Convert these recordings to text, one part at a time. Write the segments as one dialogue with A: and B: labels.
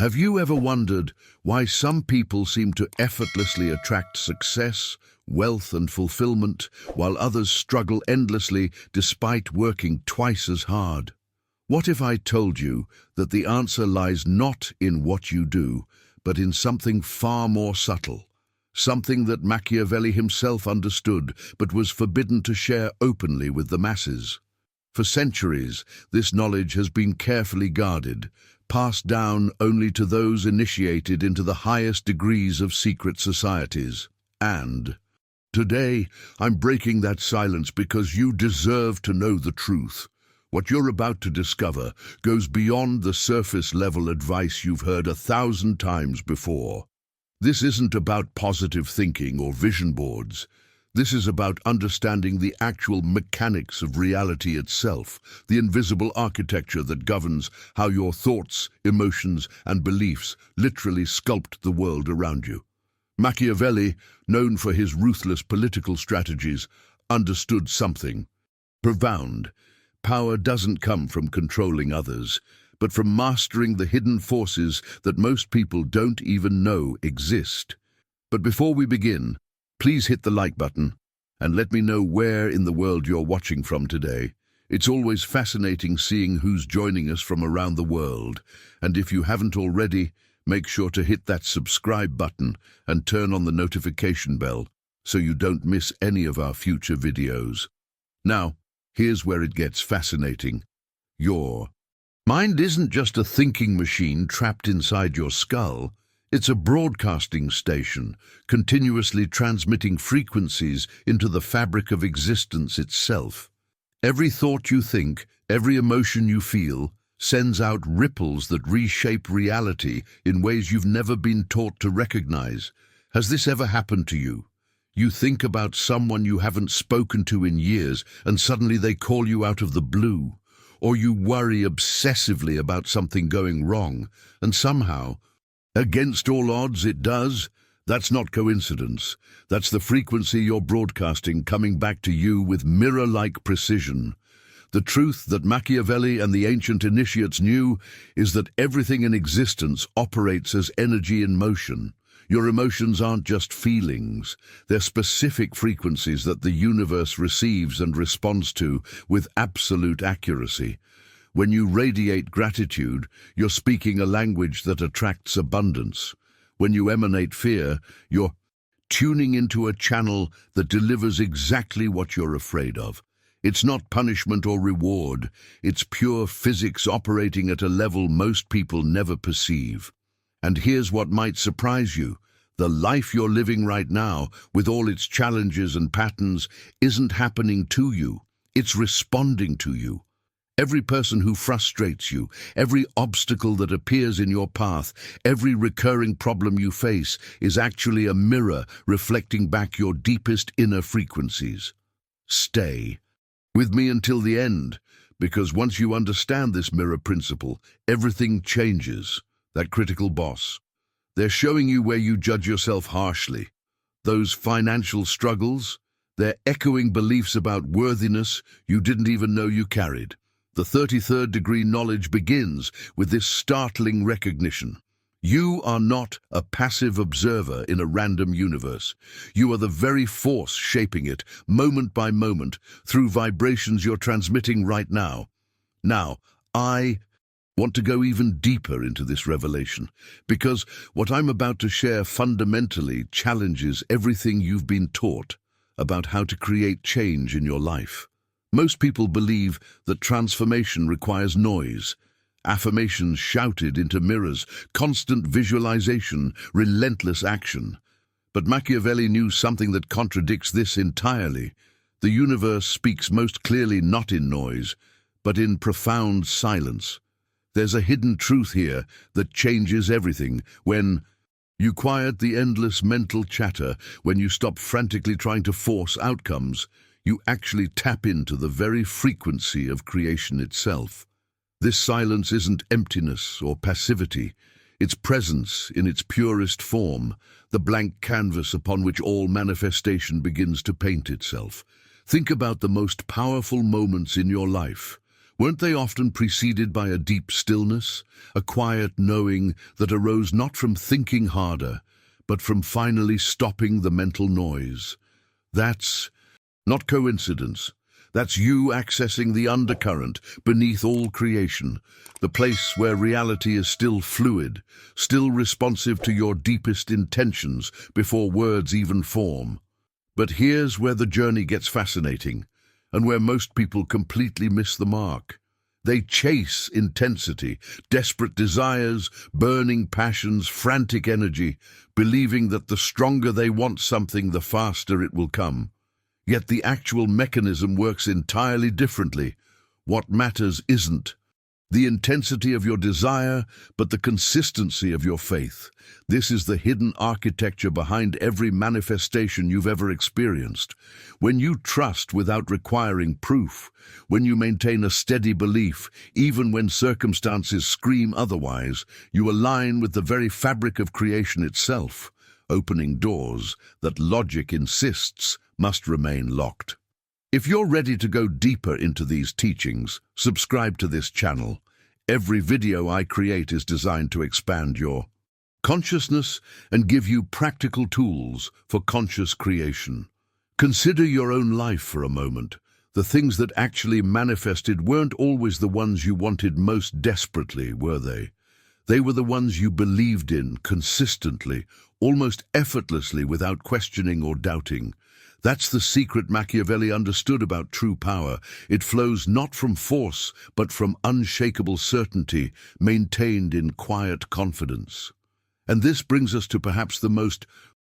A: Have you ever wondered why some people seem to effortlessly attract success, wealth, and fulfillment, while others struggle endlessly despite working twice as hard? What if I told you that the answer lies not in what you do, but in something far more subtle? Something that Machiavelli himself understood, but was forbidden to share openly with the masses. For centuries, this knowledge has been carefully guarded, passed down only to those initiated into the highest degrees of secret societies. And today, I'm breaking that silence because you deserve to know the truth. What you're about to discover goes beyond the surface-level advice you've heard 1,000 times before. This isn't about positive thinking or vision boards. This is about understanding the actual mechanics of reality itself, the invisible architecture that governs how your thoughts, emotions, and beliefs literally sculpt the world around you. Machiavelli, known for his ruthless political strategies, understood something profound. Power doesn't come from controlling others, but from mastering the hidden forces that most people don't even know exist. But before we begin, please hit the like button and let me know where in the world you're watching from today. It's always fascinating seeing who's joining us from around the world, and if you haven't already, make sure to hit that subscribe button and turn on the notification bell so you don't miss any of our future videos. Now, here's where it gets fascinating. Your mind isn't just a thinking machine trapped inside your skull. It's a broadcasting station, continuously transmitting frequencies into the fabric of existence itself. Every thought you think, every emotion you feel, sends out ripples that reshape reality in ways you've never been taught to recognize. Has this ever happened to you? You think about someone you haven't spoken to in years, and suddenly they call you out of the blue. Or you worry obsessively about something going wrong, and somehow, against all odds, it does. That's not coincidence. That's the frequency you're broadcasting coming back to you with mirror-like precision. The truth that Machiavelli and the ancient initiates knew is that everything in existence operates as energy in motion. Your emotions aren't just feelings. They're specific frequencies that the universe receives and responds to with absolute accuracy. When you radiate gratitude, you're speaking a language that attracts abundance. When you emanate fear, you're tuning into a channel that delivers exactly what you're afraid of. It's not punishment or reward. It's pure physics operating at a level most people never perceive. And here's what might surprise you. The life you're living right now, with all its challenges and patterns, isn't happening to you. It's responding to you. Every person who frustrates you, every obstacle that appears in your path, every recurring problem you face is actually a mirror reflecting back your deepest inner frequencies. Stay with me until the end, because once you understand this mirror principle, everything changes. That critical boss. They're showing you where you judge yourself harshly. Those financial struggles, they're echoing beliefs about worthiness you didn't even know you carried. The 33rd degree knowledge begins with this startling recognition. You are not a passive observer in a random universe. You are the very force shaping it, moment by moment, through vibrations you're transmitting right now. Now, I want to go even deeper into this revelation, because what I'm about to share fundamentally challenges everything you've been taught about how to create change in your life. Most people believe that transformation requires noise, affirmations shouted into mirrors, constant visualization, relentless action. But Machiavelli knew something that contradicts this entirely. The universe speaks most clearly not in noise, but in profound silence. There's a hidden truth here that changes everything. When you quiet the endless mental chatter, when you stop frantically trying to force outcomes, you actually tap into the very frequency of creation itself. This silence isn't emptiness or passivity. It's presence in its purest form, the blank canvas upon which all manifestation begins to paint itself. Think about the most powerful moments in your life, Weren't they often preceded by a deep stillness, a quiet knowing that arose not from thinking harder, but from finally stopping the mental noise? That's not coincidence. That's you accessing the undercurrent beneath all creation, the place where reality is still fluid, still responsive to your deepest intentions before words even form. But here's where the journey gets fascinating, and where most people completely miss the mark. They chase intensity, desperate desires, burning passions, frantic energy, believing that the stronger they want something, the faster it will come. Yet the actual mechanism works entirely differently. What matters isn't the intensity of your desire, but the consistency of your faith. This is the hidden architecture behind every manifestation you've ever experienced. When you trust without requiring proof, when you maintain a steady belief, even when circumstances scream otherwise, you align with the very fabric of creation itself, opening doors that logic insists must remain locked. If you're ready to go deeper into these teachings, subscribe to this channel. Every video I create is designed to expand your consciousness and give you practical tools for conscious creation. Consider your own life for a moment. The things that actually manifested weren't always the ones you wanted most desperately, were they? They were the ones you believed in consistently, almost effortlessly, without questioning or doubting. That's the secret Machiavelli understood about true power. It flows not from force, but from unshakable certainty, maintained in quiet confidence. And this brings us to perhaps the most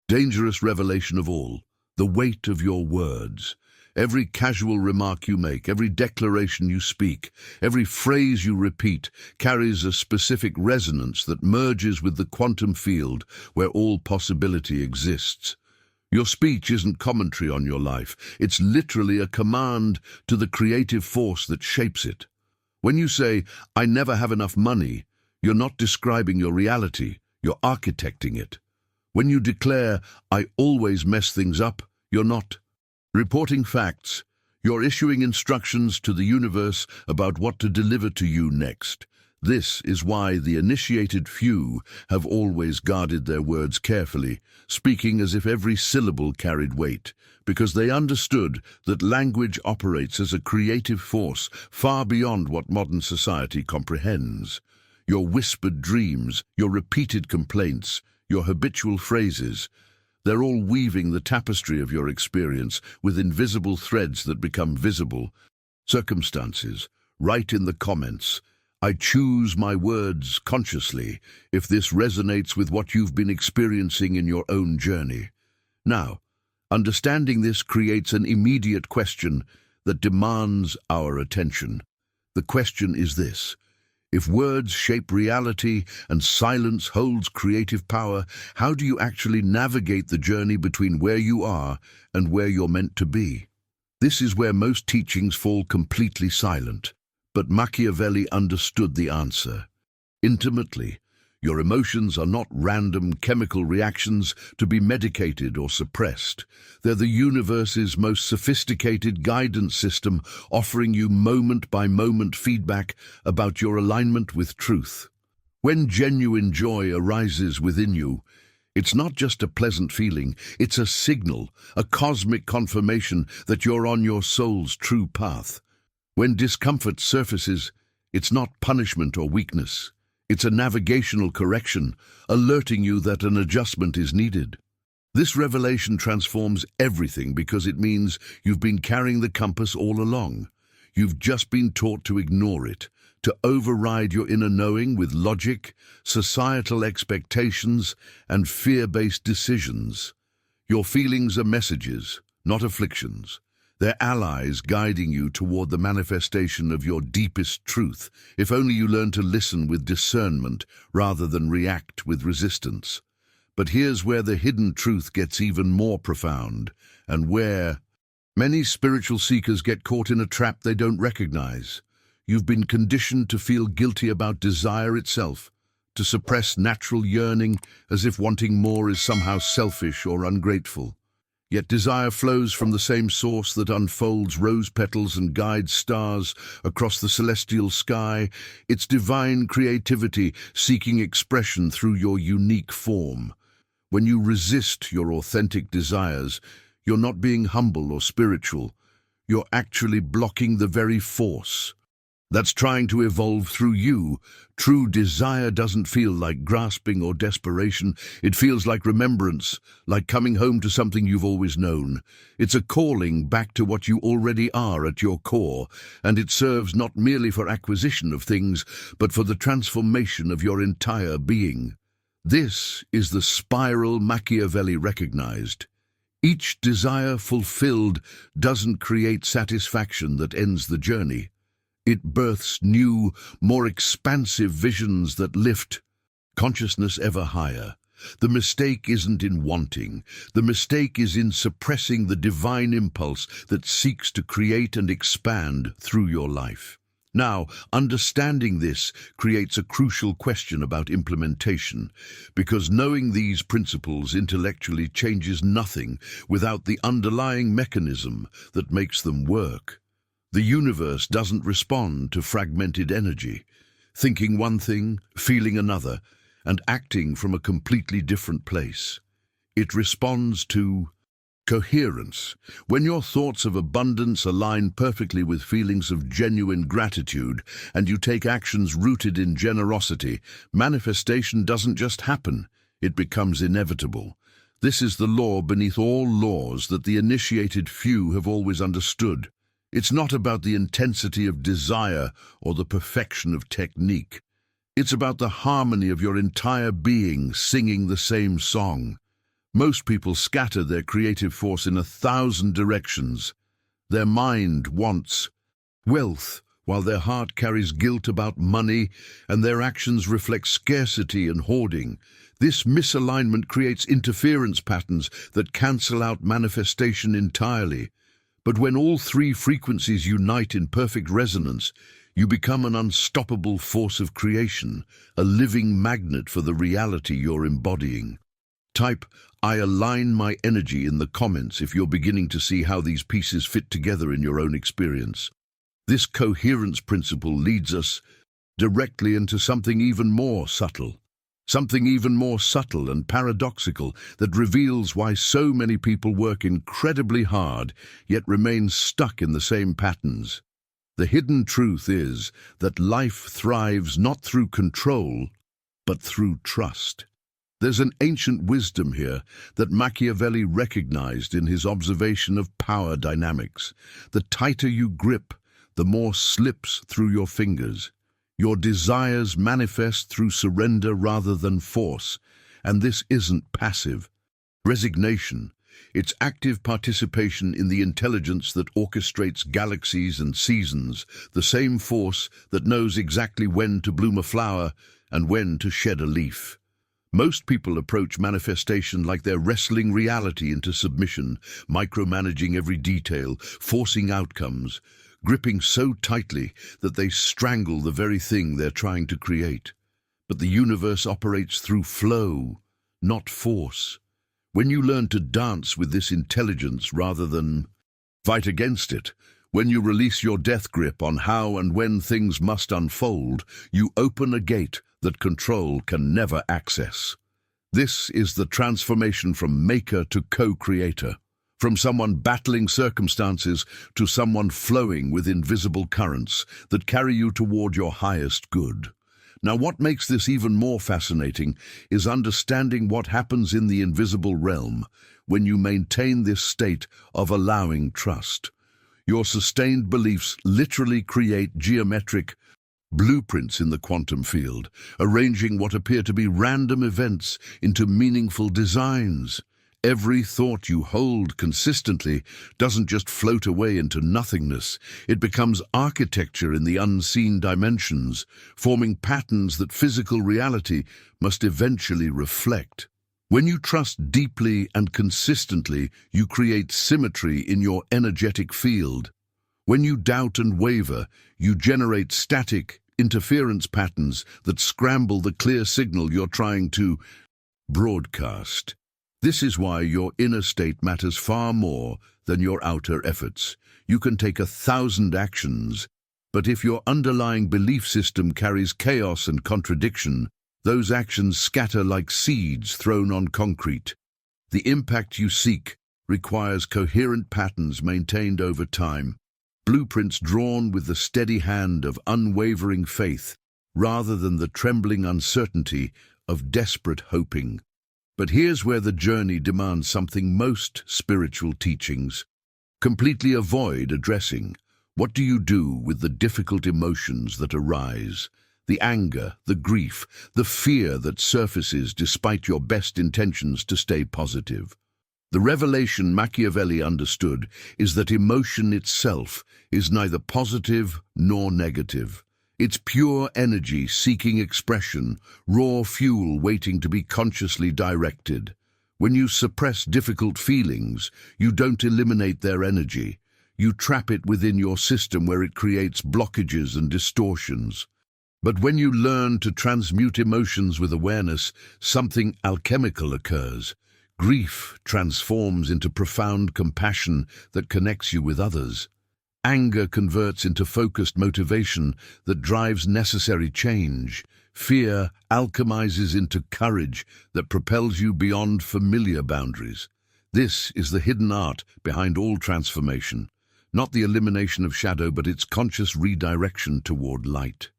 A: dangerous revelation of all, the weight of your words. Every casual remark you make, every declaration you speak, every phrase you repeat carries a specific resonance that merges with the quantum field where all possibility exists. Your speech isn't commentary on your life. It's literally a command to the creative force that shapes it. When you say, "I never have enough money," you're not describing your reality, you're architecting it. When you declare, "I always mess things up," you're not reporting facts. You're issuing instructions to the universe about what to deliver to you next. This is why the initiated few have always guarded their words carefully, speaking as if every syllable carried weight, because they understood that language operates as a creative force far beyond what modern society comprehends. Your whispered dreams, your repeated complaints, your habitual phrases, they're all weaving the tapestry of your experience with invisible threads that become visible. Circumstances, write in the comments, "I choose my words consciously," if this resonates with what you've been experiencing in your own journey. Now, understanding this creates an immediate question that demands our attention. The question is this: if words shape reality and silence holds creative power, how do you actually navigate the journey between where you are and where you're meant to be? This is where most teachings fall completely silent. But Machiavelli understood the answer. Intimately, your emotions are not random chemical reactions to be medicated or suppressed. They're the universe's most sophisticated guidance system, offering you moment-by-moment feedback about your alignment with truth. When genuine joy arises within you, it's not just a pleasant feeling, it's a signal, a cosmic confirmation that you're on your soul's true path. When discomfort surfaces, it's not punishment or weakness. It's a navigational correction, alerting you that an adjustment is needed. This revelation transforms everything because it means you've been carrying the compass all along. You've just been taught to ignore it, to override your inner knowing with logic, societal expectations, and fear-based decisions. Your feelings are messages, not afflictions. They're allies guiding you toward the manifestation of your deepest truth, if only you learn to listen with discernment rather than react with resistance. But here's where the hidden truth gets even more profound, and where many spiritual seekers get caught in a trap they don't recognize. You've been conditioned to feel guilty about desire itself, to suppress natural yearning as if wanting more is somehow selfish or ungrateful. Yet desire flows from the same source that unfolds rose petals and guides stars across the celestial sky, its divine creativity seeking expression through your unique form. When you resist your authentic desires, you're not being humble or spiritual. You're actually blocking the very force that's trying to evolve through you. True desire doesn't feel like grasping or desperation. It feels like remembrance, like coming home to something you've always known. It's a calling back to what you already are at your core, and it serves not merely for acquisition of things, but for the transformation of your entire being. This is the spiral Machiavelli recognized. Each desire fulfilled doesn't create satisfaction that ends the journey. It births new, more expansive visions that lift consciousness ever higher. The mistake isn't in wanting. The mistake is in suppressing the divine impulse that seeks to create and expand through your life. Now, understanding this creates a crucial question about implementation, because knowing these principles intellectually changes nothing without the underlying mechanism that makes them work. The universe doesn't respond to fragmented energy, thinking one thing, feeling another, and acting from a completely different place. It responds to coherence. When your thoughts of abundance align perfectly with feelings of genuine gratitude, and you take actions rooted in generosity, manifestation doesn't just happen, it becomes inevitable. This is the law beneath all laws that the initiated few have always understood. It's not about the intensity of desire or the perfection of technique. It's about the harmony of your entire being singing the same song. Most people scatter their creative force in 1,000 directions. Their mind wants wealth, while their heart carries guilt about money, and their actions reflect scarcity and hoarding. This misalignment creates interference patterns that cancel out manifestation entirely. But when all three frequencies unite in perfect resonance, you become an unstoppable force of creation, a living magnet for the reality you're embodying. Type, "I align my energy" in the comments if you're beginning to see how these pieces fit together in your own experience. This coherence principle leads us directly into something even more subtle. Something even more subtle and paradoxical that reveals why so many people work incredibly hard, yet remain stuck in the same patterns. The hidden truth is that life thrives not through control, but through trust. There's an ancient wisdom here that Machiavelli recognized in his observation of power dynamics. The tighter you grip, the more slips through your fingers. Your desires manifest through surrender rather than force, and this isn't passive resignation. It's active participation in the intelligence that orchestrates galaxies and seasons, the same force that knows exactly when to bloom a flower and when to shed a leaf. Most people approach manifestation like they're wrestling reality into submission, micromanaging every detail, forcing outcomes, gripping so tightly that they strangle the very thing they're trying to create. But the universe operates through flow, not force. When you learn to dance with this intelligence rather than fight against it, when you release your death grip on how and when things must unfold, you open a gate that control can never access. This is the transformation from maker to co-creator. From someone battling circumstances to someone flowing with invisible currents that carry you toward your highest good. Now, what makes this even more fascinating is understanding what happens in the invisible realm when you maintain this state of allowing trust. Your sustained beliefs literally create geometric blueprints in the quantum field, arranging what appear to be random events into meaningful designs. Every thought you hold consistently doesn't just float away into nothingness. It becomes architecture in the unseen dimensions, forming patterns that physical reality must eventually reflect. When you trust deeply and consistently, you create symmetry in your energetic field. When you doubt and waver, you generate static interference patterns that scramble the clear signal you're trying to broadcast. This is why your inner state matters far more than your outer efforts. You can take 1,000 actions, but if your underlying belief system carries chaos and contradiction, those actions scatter like seeds thrown on concrete. The impact you seek requires coherent patterns maintained over time, blueprints drawn with the steady hand of unwavering faith, rather than the trembling uncertainty of desperate hoping. But here's where the journey demands something most spiritual teachings completely avoid addressing. What do you do with the difficult emotions that arise? The anger, the grief, the fear that surfaces despite your best intentions to stay positive. The revelation Machiavelli understood is that emotion itself is neither positive nor negative. It's pure energy seeking expression, raw fuel waiting to be consciously directed. When you suppress difficult feelings, you don't eliminate their energy. You trap it within your system where it creates blockages and distortions. But when you learn to transmute emotions with awareness, something alchemical occurs. Grief transforms into profound compassion that connects you with others. Anger converts into focused motivation that drives necessary change. Fear alchemizes into courage that propels you beyond familiar boundaries. This is the hidden art behind all transformation. Not the elimination of shadow, but its conscious redirection toward light.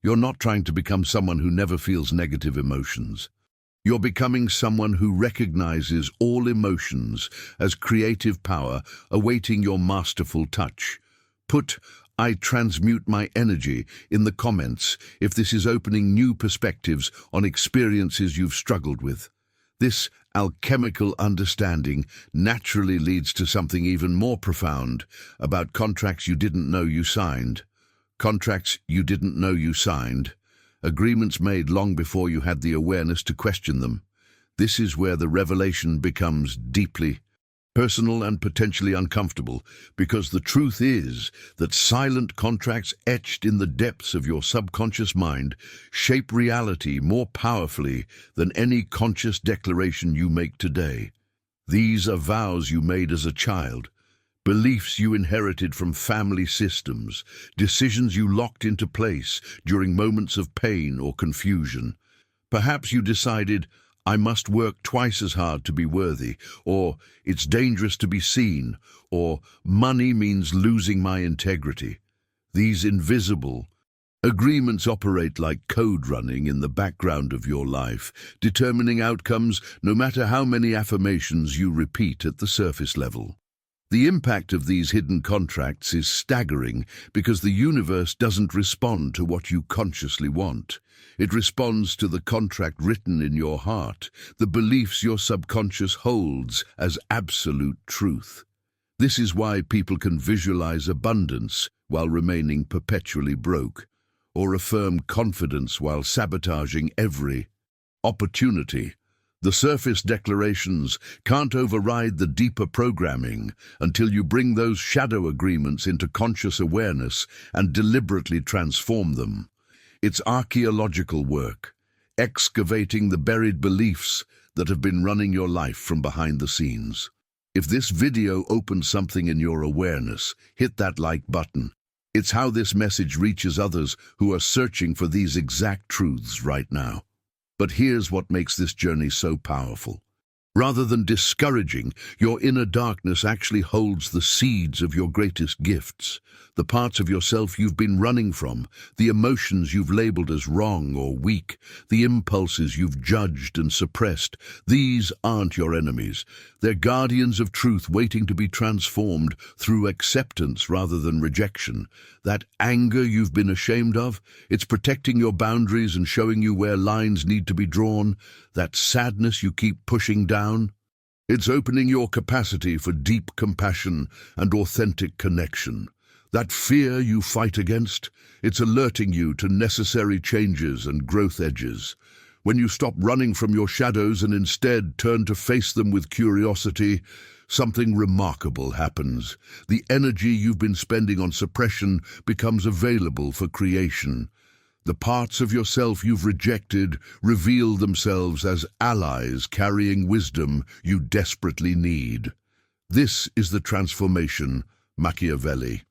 A: You're not trying to become someone who never feels negative emotions. You're becoming someone who recognizes all emotions as creative power awaiting your masterful touch. Put "I transmute my energy" in the comments if this is opening new perspectives on experiences you've struggled with. This alchemical understanding naturally leads to something even more profound about contracts you didn't know you signed. Contracts you didn't know you signed. Agreements made long before you had the awareness to question them. This is where the revelation becomes deeply personal and potentially uncomfortable, because the truth is that silent contracts etched in the depths of your subconscious mind shape reality more powerfully than any conscious declaration you make today. These are vows you made as a child, beliefs you inherited from family systems, decisions you locked into place during moments of pain or confusion. Perhaps you decided, "I must work twice as hard to be worthy," or "it's dangerous to be seen," or "money means losing my integrity." These invisible agreements operate like code running in the background of your life, determining outcomes no matter how many affirmations you repeat at the surface level. The impact of these hidden contracts is staggering because the universe doesn't respond to what you consciously want. It responds to the contract written in your heart, the beliefs your subconscious holds as absolute truth. This is why people can visualize abundance while remaining perpetually broke, or affirm confidence while sabotaging every opportunity. The surface declarations can't override the deeper programming until you bring those shadow agreements into conscious awareness and deliberately transform them. It's archaeological work, excavating the buried beliefs that have been running your life from behind the scenes. If this video opens something in your awareness, hit that like button. It's how this message reaches others who are searching for these exact truths right now. But here's what makes this journey so powerful. Rather than discouraging, your inner darkness actually holds the seeds of your greatest gifts, the parts of yourself you've been running from, the emotions you've labeled as wrong or weak, the impulses you've judged and suppressed. These aren't your enemies. They're guardians of truth waiting to be transformed through acceptance rather than rejection. That anger you've been ashamed of, it's protecting your boundaries and showing you where lines need to be drawn. That sadness you keep pushing down, it's opening your capacity for deep compassion and authentic connection. That fear you fight against, it's alerting you to necessary changes and growth edges. When you stop running from your shadows and instead turn to face them with curiosity, something remarkable happens. The energy you've been spending on suppression becomes available for creation. The parts of yourself you've rejected reveal themselves as allies carrying wisdom you desperately need. This is the transformation Machiavelli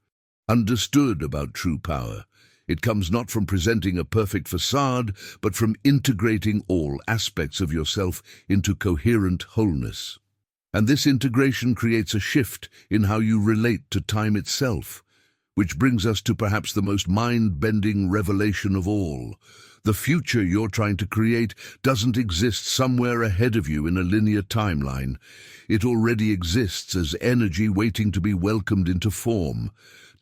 A: understood about true power. It comes not from presenting a perfect facade, but from integrating all aspects of yourself into coherent wholeness. And this integration creates a shift in how you relate to time itself, which brings us to perhaps the most mind-bending revelation of all. The future you're trying to create doesn't exist somewhere ahead of you in a linear timeline. It already exists as energy waiting to be welcomed into form.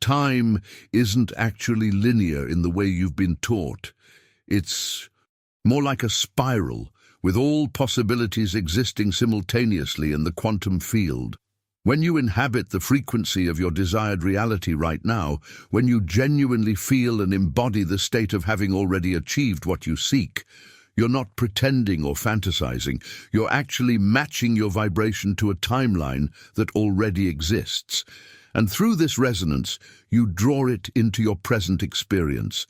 A: Time isn't actually linear in the way you've been taught. It's more like a spiral, with all possibilities existing simultaneously in the quantum field. When you inhabit the frequency of your desired reality right now, when you genuinely feel and embody the state of having already achieved what you seek, you're not pretending or fantasizing. You're actually matching your vibration to a timeline that already exists. And through this resonance, you draw it into your present experience.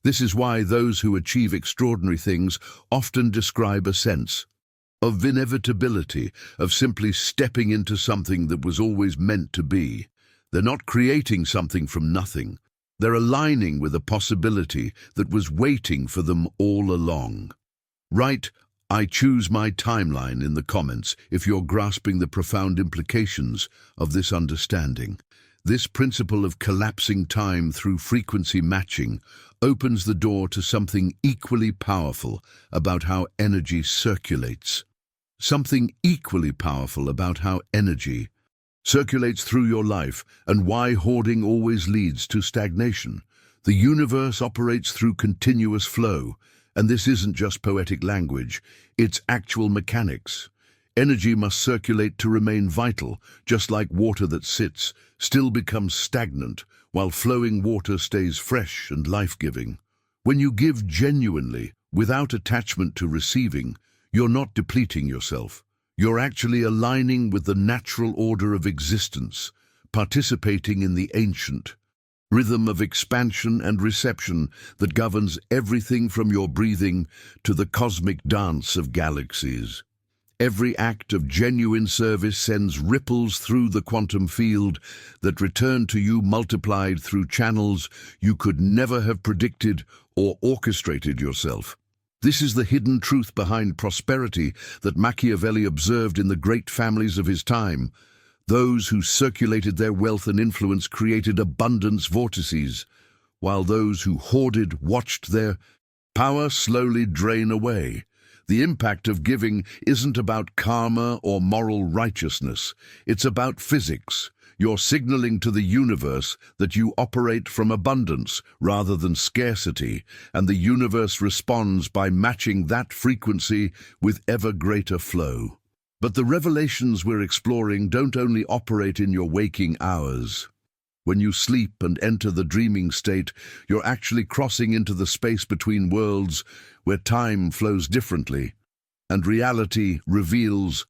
A: This is why those who achieve extraordinary things often describe a sense of inevitability, of simply stepping into something that was always meant to be. They're not creating something from nothing. They're aligning with a possibility that was waiting for them all along. Write, "I choose my timeline" in the comments if you're grasping the profound implications of this understanding. This principle of collapsing time through frequency matching opens the door to something equally powerful about how energy circulates. Something equally powerful about how energy circulates through your life and why hoarding always leads to stagnation. The universe operates through continuous flow, and this isn't just poetic language, it's actual mechanics. Energy must circulate to remain vital, just like water that sits still becomes stagnant, while flowing water stays fresh and life-giving. When you give genuinely, without attachment to receiving, you're not depleting yourself. You're actually aligning with the natural order of existence, participating in the ancient rhythm of expansion and reception that governs everything from your breathing to the cosmic dance of galaxies. Every act of genuine service sends ripples through the quantum field that return to you multiplied through channels you could never have predicted or orchestrated yourself. This is the hidden truth behind prosperity that Machiavelli observed in the great families of his time. Those who circulated their wealth and influence created abundance vortices, while those who hoarded watched their power slowly drain away. The impact of giving isn't about karma or moral righteousness. It's about physics. You're signaling to the universe that you operate from abundance rather than scarcity, and the universe responds by matching that frequency with ever greater flow. But the revelations we're exploring don't only operate in your waking hours. When you sleep and enter the dreaming state, you're actually crossing into the space between worlds where time flows differently, and reality reveals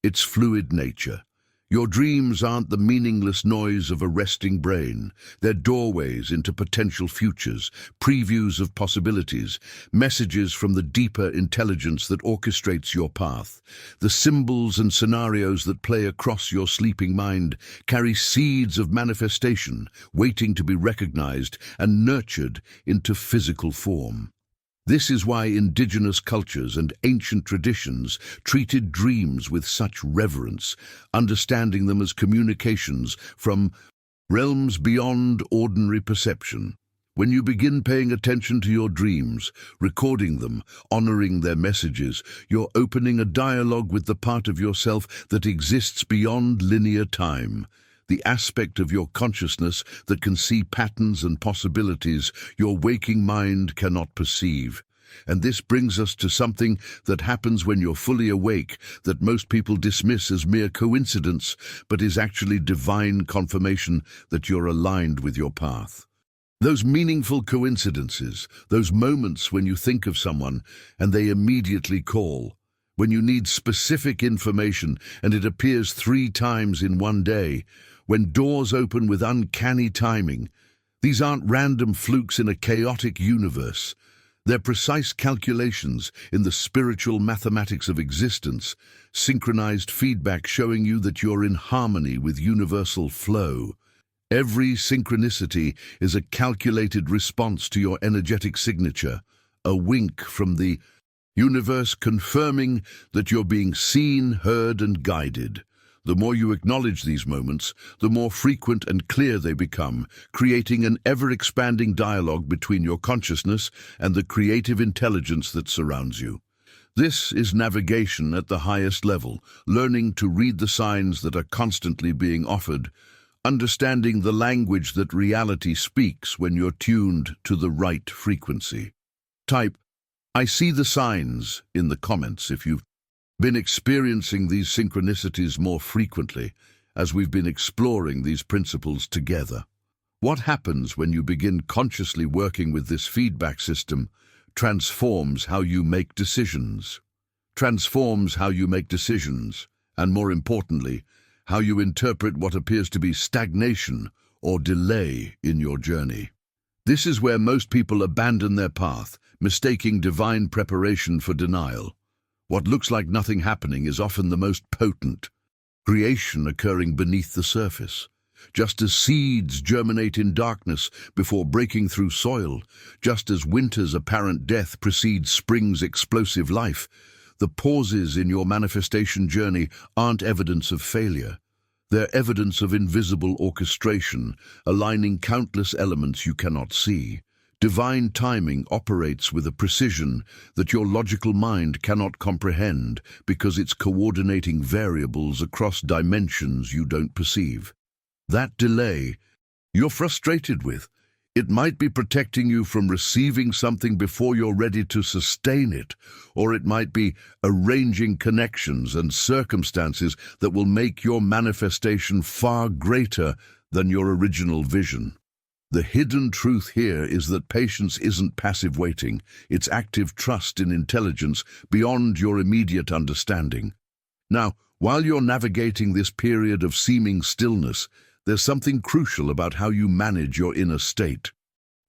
A: its fluid nature. Your dreams aren't the meaningless noise of a resting brain. They're doorways into potential futures, previews of possibilities, messages from the deeper intelligence that orchestrates your path. The symbols and scenarios that play across your sleeping mind carry seeds of manifestation, waiting to be recognized and nurtured into physical form. This is why indigenous cultures and ancient traditions treated dreams with such reverence, understanding them as communications from realms beyond ordinary perception. When you begin paying attention to your dreams, recording them, honoring their messages, you're opening a dialogue with the part of yourself that exists beyond linear time. The aspect of your consciousness that can see patterns and possibilities your waking mind cannot perceive. And this brings us to something that happens when you're fully awake, that most people dismiss as mere coincidence, but is actually divine confirmation that you're aligned with your path. Those meaningful coincidences, those moments when you think of someone and they immediately call, when you need specific information and it appears 3 times in one day, when doors open with uncanny timing, These aren't random flukes in a chaotic universe. They're precise calculations in the spiritual mathematics of existence, synchronized feedback showing you that you're in harmony with universal flow. Every synchronicity is a calculated response to your energetic signature, a wink from the universe confirming that you're being seen, heard, and guided. The more you acknowledge these moments, the more frequent and clear they become, creating an ever-expanding dialogue between your consciousness and the creative intelligence that surrounds you. This is navigation at the highest level, learning to read the signs that are constantly being offered, understanding the language that reality speaks when you're tuned to the right frequency. Type, "I see the signs," in the comments if you've been experiencing these synchronicities more frequently as we've been exploring these principles together. What happens when you begin consciously working with this feedback system transforms how you make decisions. Transforms how you make decisions, and more importantly, how you interpret what appears to be stagnation or delay in your journey. This is where most people abandon their path, mistaking divine preparation for denial. What looks like nothing happening is often the most potent. Creation occurring beneath the surface. Just as seeds germinate in darkness before breaking through soil, just as winter's apparent death precedes spring's explosive life, the pauses in your manifestation journey aren't evidence of failure. They're evidence of invisible orchestration, aligning countless elements you cannot see. Divine timing operates with a precision that your logical mind cannot comprehend because it's coordinating variables across dimensions you don't perceive. That delay, you're frustrated with. It might be protecting you from receiving something before you're ready to sustain it, or it might be arranging connections and circumstances that will make your manifestation far greater than your original vision. The hidden truth here is that patience isn't passive waiting, it's active trust in intelligence beyond your immediate understanding. Now, while you're navigating this period of seeming stillness, there's something crucial about how you manage your inner state.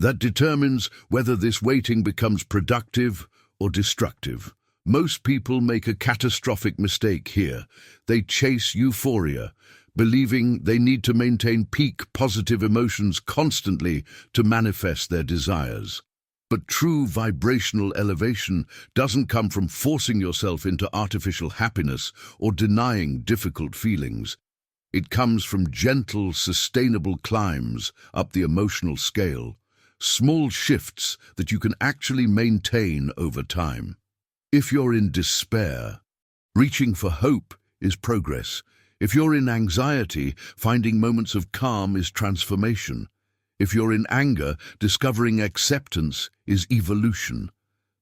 A: That determines whether this waiting becomes productive or destructive. Most people make a catastrophic mistake here. They chase euphoria, believing they need to maintain peak positive emotions constantly to manifest their desires. But true vibrational elevation doesn't come from forcing yourself into artificial happiness or denying difficult feelings. It comes from gentle, sustainable climbs up the emotional scale, small shifts that you can actually maintain over time. If you're in despair, reaching for hope is progress. If you're in anxiety, finding moments of calm is transformation. If you're in anger, discovering acceptance is evolution.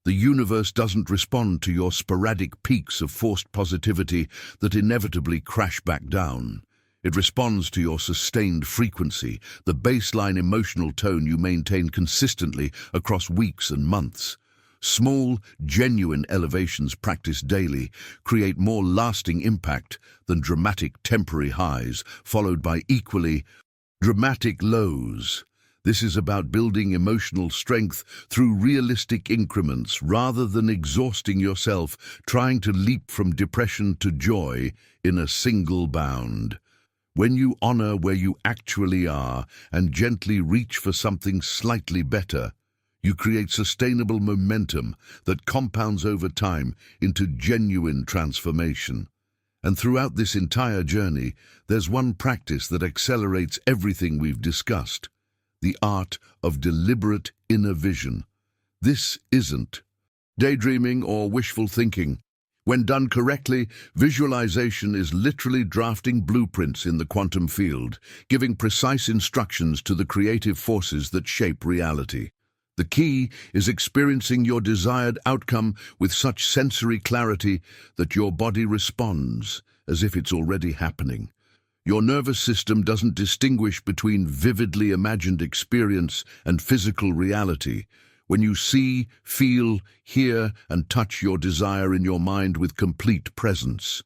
A: The universe doesn't respond to your sporadic peaks of forced positivity that inevitably crash back down. It responds to your sustained frequency, the baseline emotional tone you maintain consistently across weeks and months. Small, genuine elevations practiced daily create more lasting impact than dramatic temporary highs, followed by equally dramatic lows. This is about building emotional strength through realistic increments rather than exhausting yourself trying to leap from depression to joy in a single bound. When you honor where you actually are and gently reach for something slightly better, you create sustainable momentum that compounds over time into genuine transformation. And throughout this entire journey, there's one practice that accelerates everything we've discussed: the art of deliberate inner vision. This isn't daydreaming or wishful thinking. When done correctly, visualization is literally drafting blueprints in the quantum field, giving precise instructions to the creative forces that shape reality. The key is experiencing your desired outcome with such sensory clarity that your body responds as if it's already happening. Your nervous system doesn't distinguish between vividly imagined experience and physical reality. When you see, feel, hear, and touch your desire in your mind with complete presence,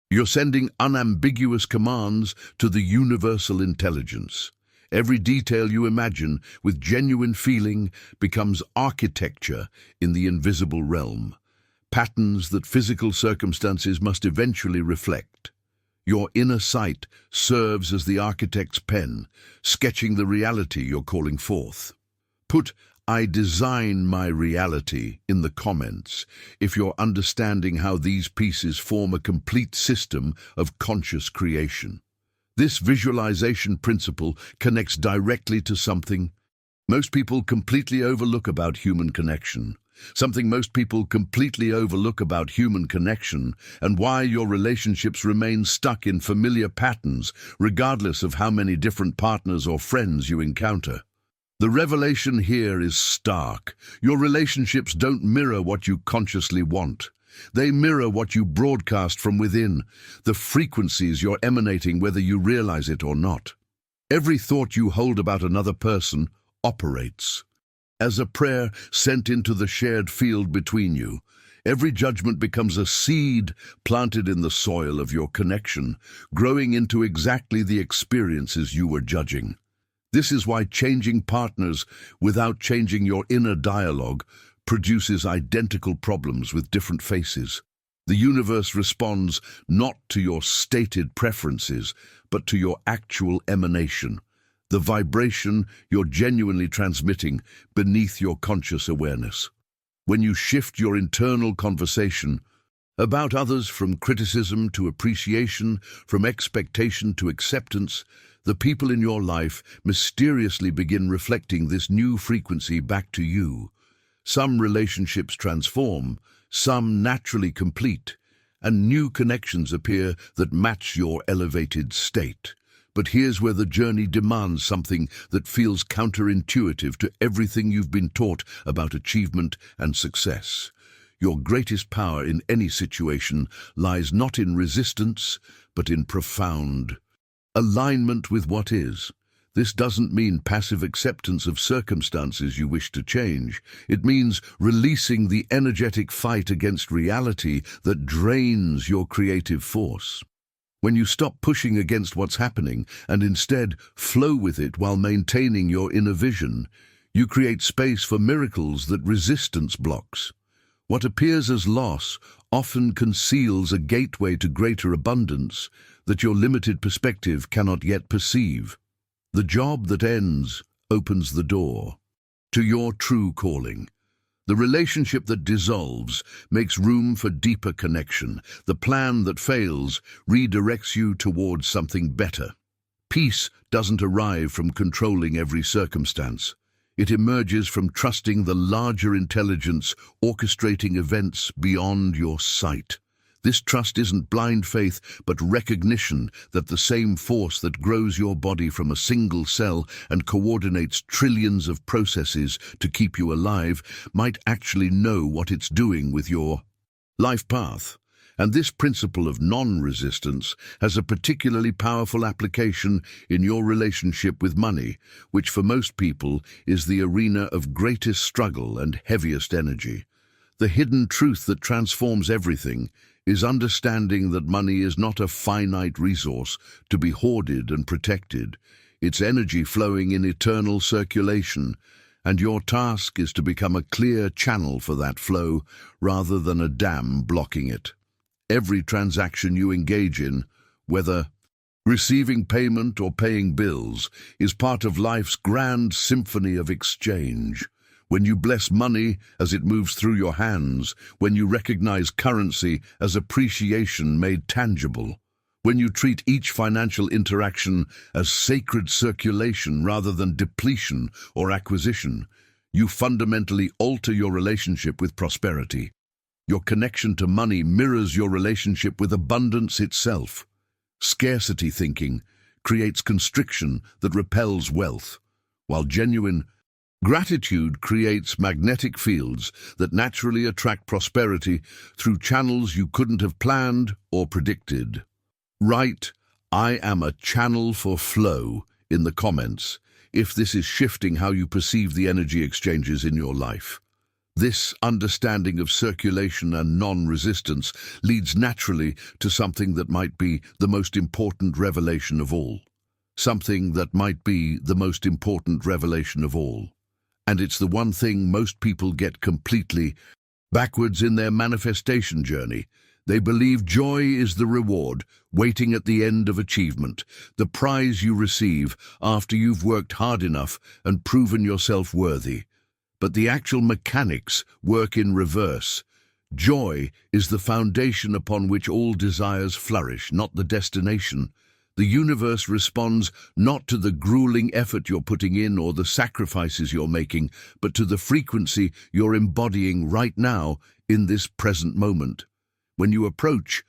A: you're sending unambiguous commands to the universal intelligence. Every detail you imagine with genuine feeling becomes architecture in the invisible realm, patterns that physical circumstances must eventually reflect. Your inner sight serves as the architect's pen, sketching the reality you're calling forth. Put "I design my reality" in the comments if you're understanding how these pieces form a complete system of conscious creation. This visualization principle connects directly to something most people completely overlook about human connection. And why your relationships remain stuck in familiar patterns, regardless of how many different partners or friends you encounter. The revelation here is stark. Your relationships don't mirror what you consciously want. They mirror what you broadcast from within, the frequencies you're emanating whether you realize it or not. Every thought you hold about another person operates as a prayer sent into the shared field between you. Every judgment becomes a seed planted in the soil of your connection, growing into exactly the experiences you were judging. This is why changing partners without changing your inner dialogue produces identical problems with different faces. The universe responds not to your stated preferences, but to your actual emanation, the vibration you're genuinely transmitting beneath your conscious awareness. When you shift your internal conversation about others from criticism to appreciation, from expectation to acceptance, the people in your life mysteriously begin reflecting this new frequency back to you. Some relationships transform, some naturally complete, and new connections appear that match your elevated state. But here's where the journey demands something that feels counterintuitive to everything you've been taught about achievement and success. Your greatest power in any situation lies not in resistance, but in profound alignment with what is. This doesn't mean passive acceptance of circumstances you wish to change. It means releasing the energetic fight against reality that drains your creative force. When you stop pushing against what's happening and instead flow with it while maintaining your inner vision, you create space for miracles that resistance blocks. What appears as loss often conceals a gateway to greater abundance that your limited perspective cannot yet perceive. The job that ends opens the door to your true calling. The relationship that dissolves makes room for deeper connection. The plan that fails redirects you towards something better. Peace doesn't arrive from controlling every circumstance. It emerges from trusting the larger intelligence orchestrating events beyond your sight. This trust isn't blind faith, but recognition that the same force that grows your body from a single cell and coordinates trillions of processes to keep you alive might actually know what it's doing with your life path. And this principle of non-resistance has a particularly powerful application in your relationship with money, which for most people is the arena of greatest struggle and heaviest energy. The hidden truth that transforms everything is understanding that money is not a finite resource to be hoarded and protected. It's energy flowing in eternal circulation, and your task is to become a clear channel for that flow rather than a dam blocking it. Every transaction you engage in, whether receiving payment or paying bills, is part of life's grand symphony of exchange. When you bless money as it moves through your hands, when you recognize currency as appreciation made tangible, when you treat each financial interaction as sacred circulation rather than depletion or acquisition, you fundamentally alter your relationship with prosperity. Your connection to money mirrors your relationship with abundance itself. Scarcity thinking creates constriction that repels wealth, while genuine gratitude creates magnetic fields that naturally attract prosperity through channels you couldn't have planned or predicted. Write, "I am a channel for flow" in the comments if this is shifting how you perceive the energy exchanges in your life. This understanding of circulation and non-resistance leads naturally to something that might be the most important revelation of all. something that might be the most important revelation of all. And it's the one thing most people get completely backwards in their manifestation journey. They believe joy is the reward waiting at the end of achievement, the prize you receive after you've worked hard enough and proven yourself worthy. But the actual mechanics work in reverse. Joy is the foundation upon which all desires flourish, not the destination. The universe responds not to the grueling effort you're putting in or the sacrifices you're making, but to the frequency you're embodying right now in this present moment. When you approach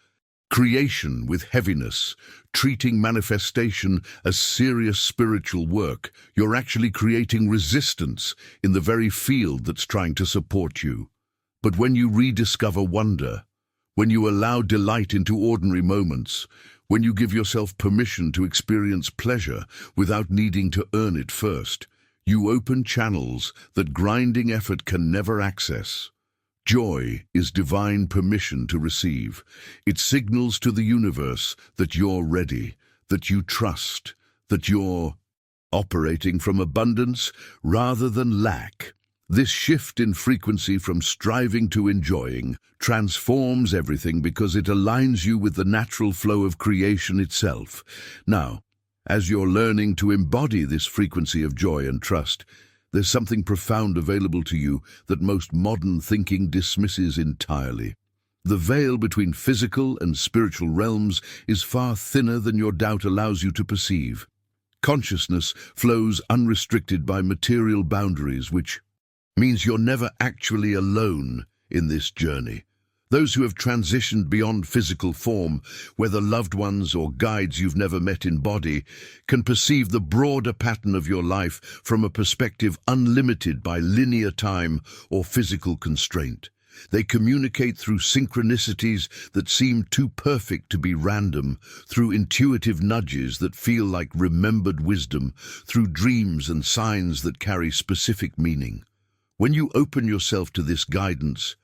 A: creation with heaviness, treating manifestation as serious spiritual work, you're actually creating resistance in the very field that's trying to support you. But when you rediscover wonder, when you allow delight into ordinary moments, when you give yourself permission to experience pleasure without needing to earn it first, you open channels that grinding effort can never access. Joy is divine permission to receive. It signals to the universe that you're ready, that you trust, that you're operating from abundance rather than lack. This shift in frequency from striving to enjoying transforms everything because it aligns you with the natural flow of creation itself. Now, as you're learning to embody this frequency of joy and trust, there's something profound available to you that most modern thinking dismisses entirely. The veil between physical and spiritual realms is far thinner than your doubt allows you to perceive. Consciousness flows unrestricted by material boundaries, which means you're never actually alone in this journey. Those who have transitioned beyond physical form, whether loved ones or guides you've never met in body, can perceive the broader pattern of your life from a perspective unlimited by linear time or physical constraint. They communicate through synchronicities that seem too perfect to be random, through intuitive nudges that feel like remembered wisdom, through dreams and signs that carry specific meaning. When you open yourself to this guidance,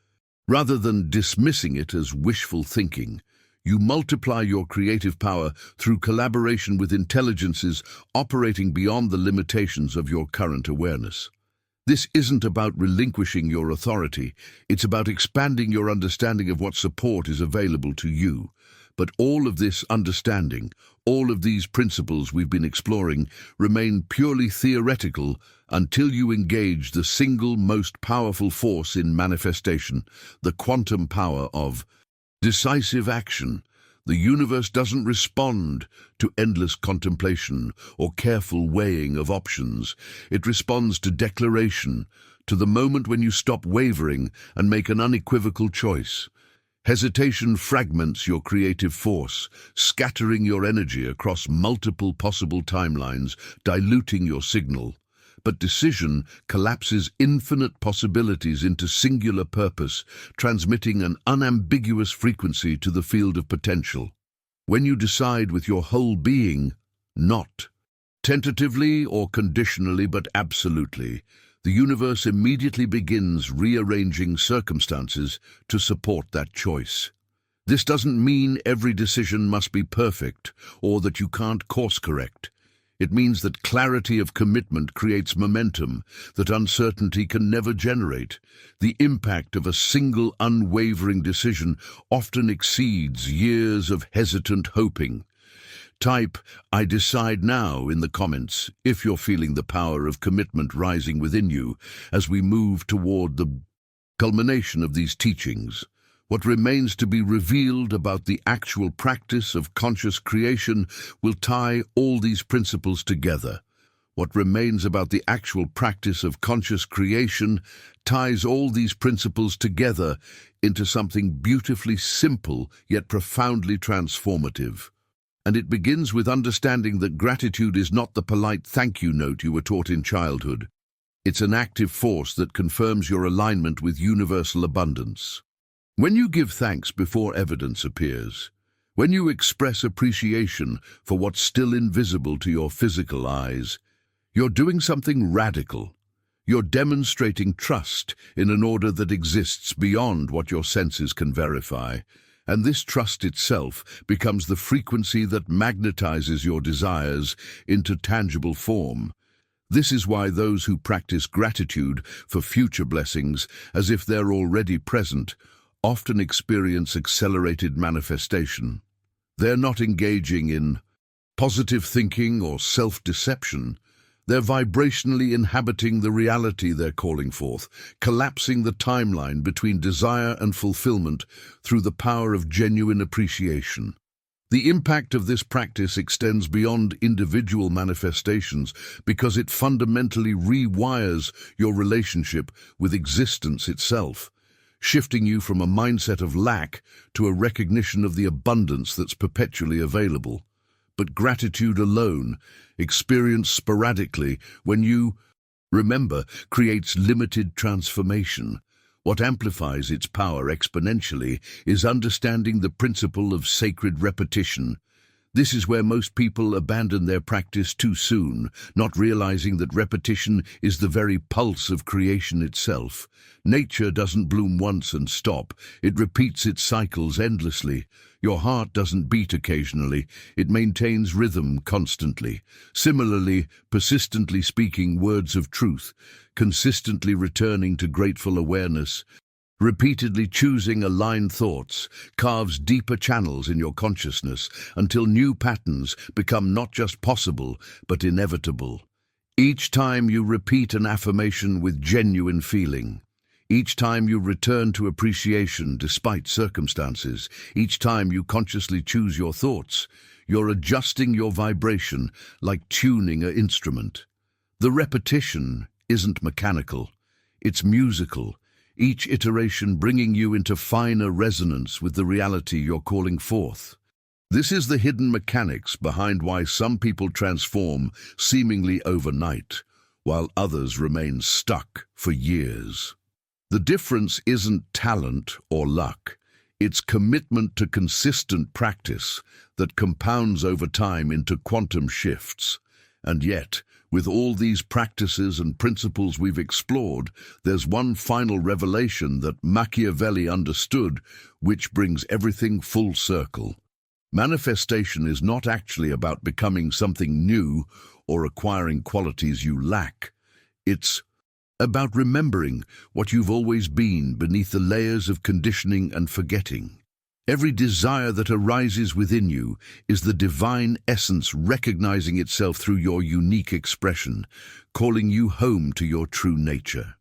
A: rather than dismissing it as wishful thinking, you multiply your creative power through collaboration with intelligences operating beyond the limitations of your current awareness. This isn't about relinquishing your authority, it's about expanding your understanding of what support is available to you. But all of this understanding, all of these principles we've been exploring, remain purely theoretical until you engage the single most powerful force in manifestation, the quantum power of decisive action. The universe doesn't respond to endless contemplation or careful weighing of options. It responds to declaration, to the moment when you stop wavering and make an unequivocal choice. Hesitation fragments your creative force, scattering your energy across multiple possible timelines, diluting your signal. But decision collapses infinite possibilities into singular purpose, transmitting an unambiguous frequency to the field of potential. When you decide with your whole being, not tentatively or conditionally, but absolutely, the universe immediately begins rearranging circumstances to support that choice. This doesn't mean every decision must be perfect or that you can't course correct. It means that clarity of commitment creates momentum that uncertainty can never generate. The impact of a single unwavering decision often exceeds years of hesitant hoping. Type "I decide now" in the comments if you're feeling the power of commitment rising within you as we move toward the culmination of these teachings. What remains to be revealed about the actual practice of conscious creation will tie all these principles together. What remains about the actual practice of conscious creation ties all these principles together into something beautifully simple yet profoundly transformative. And it begins with understanding that gratitude is not the polite thank you note you were taught in childhood. It's an active force that confirms your alignment with universal abundance. When you give thanks before evidence appears, when you express appreciation for what's still invisible to your physical eyes, you're doing something radical. You're demonstrating trust in an order that exists beyond what your senses can verify. And this trust itself becomes the frequency that magnetizes your desires into tangible form. This is why those who practice gratitude for future blessings, as if they're already present, often experience accelerated manifestation. They're not engaging in positive thinking or self-deception. They're vibrationally inhabiting the reality they're calling forth, collapsing the timeline between desire and fulfillment through the power of genuine appreciation. The impact of this practice extends beyond individual manifestations because it fundamentally rewires your relationship with existence itself, shifting you from a mindset of lack to a recognition of the abundance that's perpetually available. But gratitude alone, experienced sporadically when you remember, creates limited transformation. What amplifies its power exponentially is understanding the principle of sacred repetition. This is where most people abandon their practice too soon, not realizing that repetition is the very pulse of creation itself. Nature doesn't bloom once and stop. It repeats its cycles endlessly. Your heart doesn't beat occasionally. It maintains rhythm constantly. Similarly, persistently speaking words of truth, consistently returning to grateful awareness, repeatedly choosing aligned thoughts, carves deeper channels in your consciousness until new patterns become not just possible, but inevitable. Each time you repeat an affirmation with genuine feeling, each time you return to appreciation despite circumstances, each time you consciously choose your thoughts, you're adjusting your vibration like tuning an instrument. The repetition isn't mechanical, it's musical, each iteration bringing you into finer resonance with the reality you're calling forth. This is the hidden mechanics behind why some people transform seemingly overnight, while others remain stuck for years. The difference isn't talent or luck, it's commitment to consistent practice that compounds over time into quantum shifts. And yet, with all these practices and principles we've explored, there's one final revelation that Machiavelli understood, which brings everything full circle. Manifestation is not actually about becoming something new or acquiring qualities you lack. It's about remembering what you've always been beneath the layers of conditioning and forgetting. Every desire that arises within you is the divine essence recognizing itself through your unique expression, calling you home to your true nature.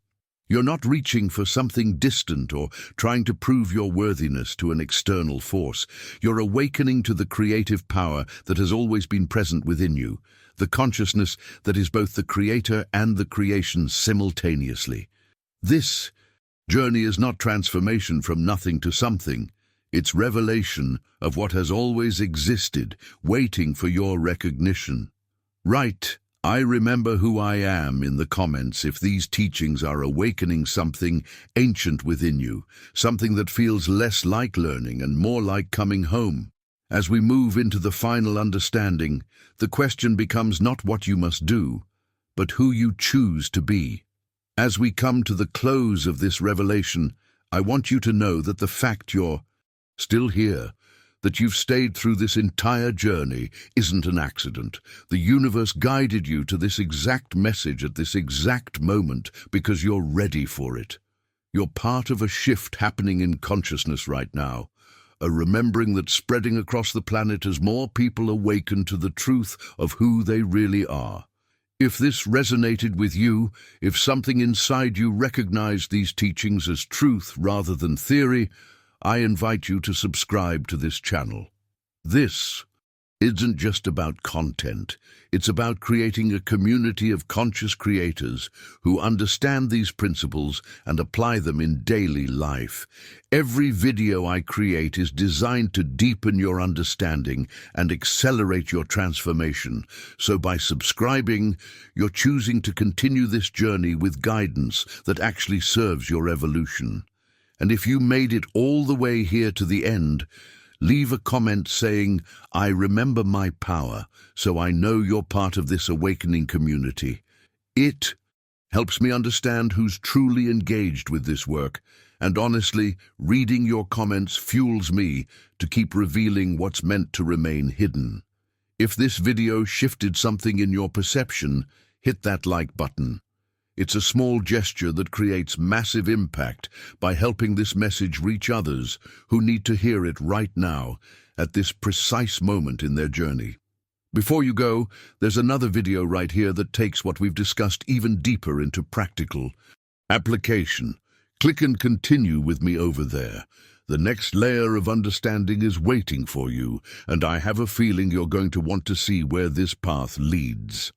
A: You're not reaching for something distant or trying to prove your worthiness to an external force. You're awakening to the creative power that has always been present within you, the consciousness that is both the creator and the creation simultaneously. This journey is not transformation from nothing to something. It's revelation of what has always existed, waiting for your recognition. Write, "I remember who I am" in the comments if these teachings are awakening something ancient within you, something that feels less like learning and more like coming home. As we move into the final understanding, the question becomes not what you must do, but who you choose to be. As we come to the close of this revelation, I want you to know that the fact you're still here, that you've stayed through this entire journey, isn't an accident. The universe guided you to this exact message at this exact moment because you're ready for it. You're part of a shift happening in consciousness right now, a remembering that's spreading across the planet as more people awaken to the truth of who they really are. If this resonated with you, if something inside you recognized these teachings as truth rather than theory, I invite you to subscribe to this channel. This isn't just about content. It's about creating a community of conscious creators who understand these principles and apply them in daily life. Every video I create is designed to deepen your understanding and accelerate your transformation. So by subscribing, you're choosing to continue this journey with guidance that actually serves your evolution. And if you made it all the way here to the end, leave a comment saying, "I remember my power, so I know you're part of this awakening community." It helps me understand who's truly engaged with this work And honestly, reading your comments fuels me to keep revealing what's meant to remain hidden. If this video shifted something in your perception, hit that like button. It's a small gesture that creates massive impact by helping this message reach others who need to hear it right now, at this precise moment in their journey. Before you go, there's another video right here that takes what we've discussed even deeper into practical application. Click and continue with me over there. The next layer of understanding is waiting for you, and I have a feeling you're going to want to see where this path leads.